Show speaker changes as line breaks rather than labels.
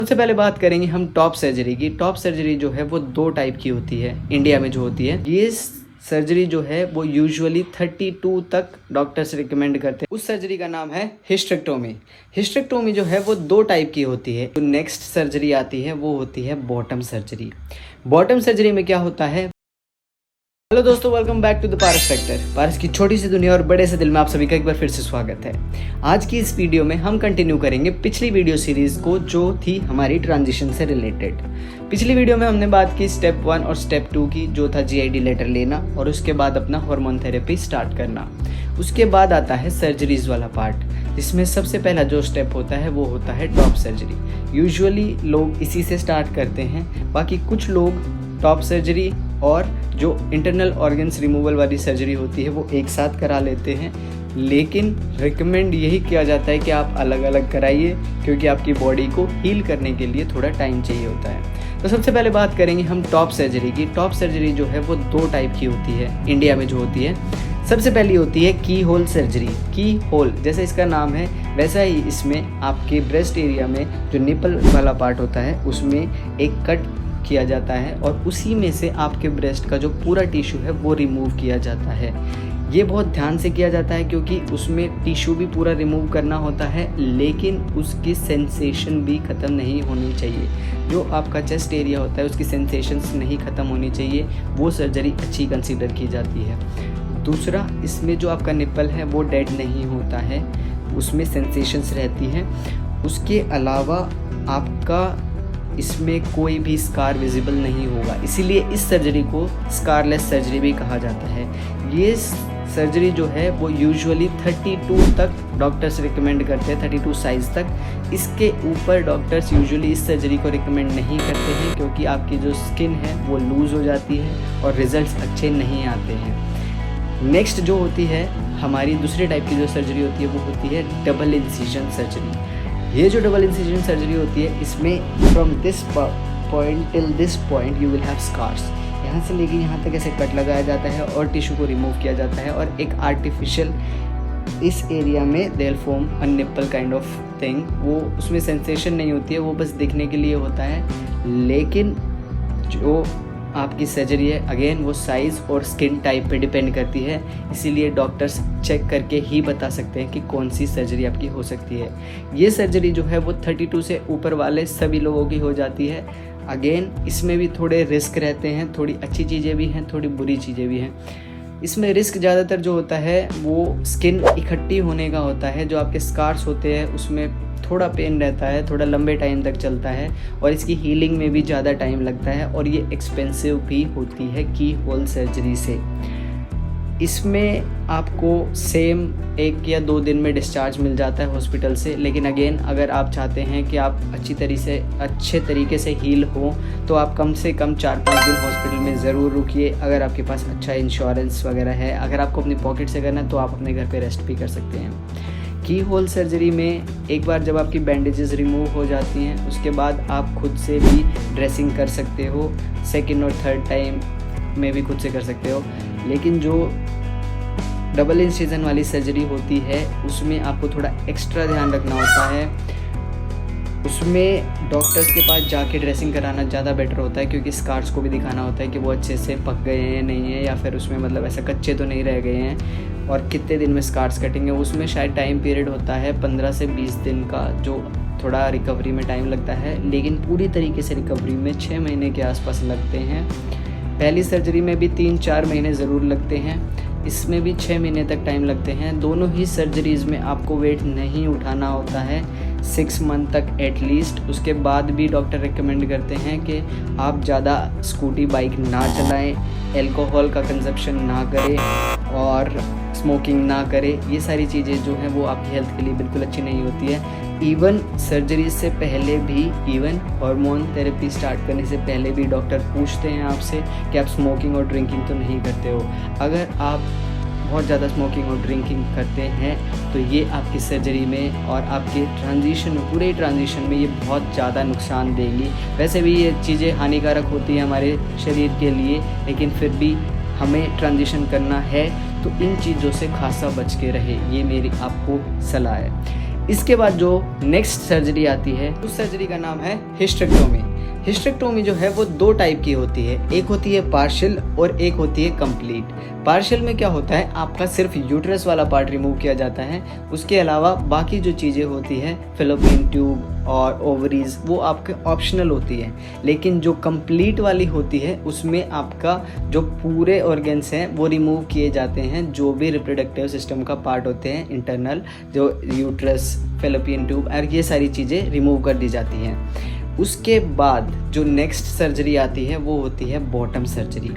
सबसे पहले बात करेंगे हम टॉप सर्जरी की। टॉप सर्जरी जो है वो 2 टाइप की होती है इंडिया में जो होती है। ये सर्जरी जो है वो यूजुअली 32 तक डॉक्टर्स रिकमेंड करते हैं। उस सर्जरी का नाम है हिस्टेक्टोमी। हिस्टेक्टोमी जो है वो 2 टाइप की होती है। जो नेक्स्ट सर्जरी आती है वो होती है बॉटम सर्जरी। बॉटम सर्जरी में क्या होता है? हेलो दोस्तों, welcome back to the Paras factor. Paras की छोटी सी दुनिया और बड़े से दिल में आप सभी का एक बार फिर से स्वागत है। आज की इस वीडियो में हम कंटिन्यू करेंगे पिछली वीडियो सीरीज को जो थी हमारी ट्रांजिशन से रिलेटेड। पिछली वीडियो में हमने बात की स्टेप 1 और स्टेप 2 की, जो था जीआईडी लेटर लेना और उसके बाद अपना हार्मोन थेरेपी स्टार्ट करना। उसके बाद आता है सर्जरीज वाला पार्ट, जिसमें सबसे पहला जो स्टेप होता है वो होता है टॉप सर्जरी। यूजुअली लोग इसी से स्टार्ट करते हैं। बाकी कुछ लोग टॉप सर्जरी और जो इंटरनल ऑर्गन्स रिमूवल वाली सर्जरी होती है वो एक साथ करा लेते हैं, लेकिन रिकमेंड यही किया जाता है कि आप अलग अलग कराइए, क्योंकि आपकी बॉडी को हील करने के लिए थोड़ा टाइम चाहिए होता है। तो सबसे पहले बात करेंगे हम टॉप सर्जरी की। टॉप सर्जरी जो है वो 2 टाइप की होती है इंडिया में जो होती है। सबसे पहली होती है की होल सर्जरी। की होल जैसे इसका नाम है वैसा ही इसमें आपके ब्रेस्ट एरिया में जो निपल वाला पार्ट होता है उसमें एक कट किया जाता है और उसी में से आपके ब्रेस्ट का जो पूरा टिश्यू है वो रिमूव किया जाता है। ये बहुत ध्यान से किया जाता है क्योंकि उसमें टिश्यू भी पूरा रिमूव करना होता है, लेकिन उसकी सेंसेशन भी ख़त्म नहीं होनी चाहिए। जो आपका चेस्ट एरिया होता है उसकी सेंसेशंस नहीं ख़त्म होनी चाहिए, वो सर्जरी अच्छी कंसीडर की जाती है। दूसरा, इसमें जो आपका निप्पल है वो डेड नहीं होता है, उसमें सेंसेशंस रहती हैं। उसके अलावा आपका इसमें कोई भी स्कार विजिबल नहीं होगा, इसीलिए इस सर्जरी को स्कारलेस सर्जरी भी कहा जाता है। ये सर्जरी जो है वो यूजुअली 32 तक डॉक्टर्स रिकमेंड करते हैं, 32 साइज़ तक। इसके ऊपर डॉक्टर्स यूजुअली इस सर्जरी को रिकमेंड नहीं करते हैं, क्योंकि आपकी जो स्किन है वो लूज़ हो जाती है और रिजल्ट्स अच्छे नहीं आते हैं। नेक्स्ट जो होती है हमारी दूसरी टाइप की जो सर्जरी होती है वो होती है डबल इंसिजन सर्जरी। ये जो डबल इंसिजन सर्जरी होती है इसमें from this point till this point you will have scars. यहाँ से लेके यहाँ तक ऐसे कट लगाया जाता है और टिश्यू को रिमूव किया जाता है और एक आर्टिफिशियल इस एरिया में they will form a nipple kind of thing. वो उसमें सेंसेशन नहीं होती है, वो बस दिखने के लिए होता है। लेकिन जो आपकी सर्जरी है अगेन वो साइज़ और स्किन टाइप पे डिपेंड करती है, इसीलिए डॉक्टर्स चेक करके ही बता सकते हैं कि कौन सी सर्जरी आपकी हो सकती है। ये सर्जरी जो है वो 32 से ऊपर वाले सभी लोगों की हो जाती है। अगेन इसमें भी थोड़े रिस्क रहते हैं, थोड़ी अच्छी चीज़ें भी हैं, थोड़ी बुरी चीज़ें भी हैं। इसमें रिस्क ज़्यादातर जो होता है वो स्किन इकट्ठी होने का होता है। जो आपके स्कार्स होते हैं उसमें थोड़ा पेन रहता है, थोड़ा लंबे टाइम तक चलता है और इसकी हीलिंग में भी ज़्यादा टाइम लगता है और ये एक्सपेंसिव भी होती है की होल सर्जरी से। इसमें आपको सेम 1 या 2 दिन में डिस्चार्ज मिल जाता है हॉस्पिटल से, लेकिन अगेन अगर आप चाहते हैं कि आप अच्छे तरीके से हील हो तो आप कम से कम 4-5 दिन हॉस्पिटल में ज़रूर रुकिए। अगर आपके पास अच्छा इंश्योरेंस वगैरह है, अगर आपको अपनी पॉकेट से करना है तो आप अपने घर पे रेस्ट भी कर सकते हैं। की होल सर्जरी में एक बार जब आपकी बैंडेजेस रिमूव हो जाती हैं उसके बाद आप खुद से भी ड्रेसिंग कर सकते हो, 2nd और 3rd टाइम में भी खुद से कर सकते हो। लेकिन जो डबल इंसिजन वाली सर्जरी होती है उसमें आपको थोड़ा एक्स्ट्रा ध्यान रखना होता है। उसमें डॉक्टर्स के पास जाके ड्रेसिंग कराना ज़्यादा बेटर होता है, क्योंकि स्कार्स को भी दिखाना होता है कि वो अच्छे से पक गए हैं नहीं है, या फिर उसमें मतलब ऐसा कच्चे तो नहीं रह गए हैं और कितने दिन में स्कार्स कटेंगे। उसमें शायद टाइम पीरियड होता है 15 से 20 दिन का, जो थोड़ा रिकवरी में टाइम लगता है, लेकिन पूरी तरीके से रिकवरी में 6 महीने के आसपास लगते हैं। पहली सर्जरी में भी 3-4 महीने ज़रूर लगते हैं, इसमें भी 6 महीने तक टाइम लगते हैं। दोनों ही सर्जरीज़ में आपको वेट नहीं उठाना होता है 6 मंथ तक एटलीस्ट। उसके बाद भी डॉक्टर रिकमेंड करते हैं कि आप ज़्यादा स्कूटी बाइक ना चलाएं, एल्कोहल का कंजप्शन ना करें और स्मोकिंग ना करें। ये सारी चीज़ें जो हैं वो आपकी हेल्थ के लिए बिल्कुल अच्छी नहीं होती है। इवन सर्जरी से पहले भी, इवन हार्मोन थेरेपी स्टार्ट करने से पहले भी डॉक्टर पूछते हैं आपसे कि आप स्मोकिंग और ड्रिंकिंग तो नहीं करते हो। अगर आप बहुत ज़्यादा स्मोकिंग और ड्रिंकिंग करते हैं तो ये आपकी सर्जरी में और आपके ट्रांजिशन में, पूरे ट्रांजिशन में ये बहुत ज़्यादा नुकसान देंगी। वैसे भी ये चीज़ें हानिकारक होती हैं हमारे शरीर के लिए, लेकिन फिर भी हमें ट्रांजिशन करना है तो इन चीज़ों से खासा बच के रहे, ये मेरी आपको सलाह है। इसके बाद जो नेक्स्ट सर्जरी आती है उस सर्जरी का नाम है हिस्टेरेक्टोमी। हिस्टेरेक्टोमी जो है वो दो टाइप की होती है, एक होती है पार्शियल और एक होती है कंप्लीट। पार्शियल में क्या होता है, आपका सिर्फ यूट्रस वाला पार्ट रिमूव किया जाता है, उसके अलावा बाकी जो चीज़ें होती है फैलोपियन ट्यूब और ओवरीज वो आपके ऑप्शनल होती है। लेकिन जो कंप्लीट वाली होती है उसमें आपका जो पूरे ऑर्गन्स हैं वो रिमूव किए जाते हैं, जो भी रिप्रोडक्टिव सिस्टम का पार्ट होते हैं इंटरनल, जो यूट्रस, फैलोपियन ट्यूब और ये सारी चीज़ें रिमूव कर दी जाती हैं। उसके बाद जो नेक्स्ट सर्जरी आती है वो होती है बॉटम सर्जरी।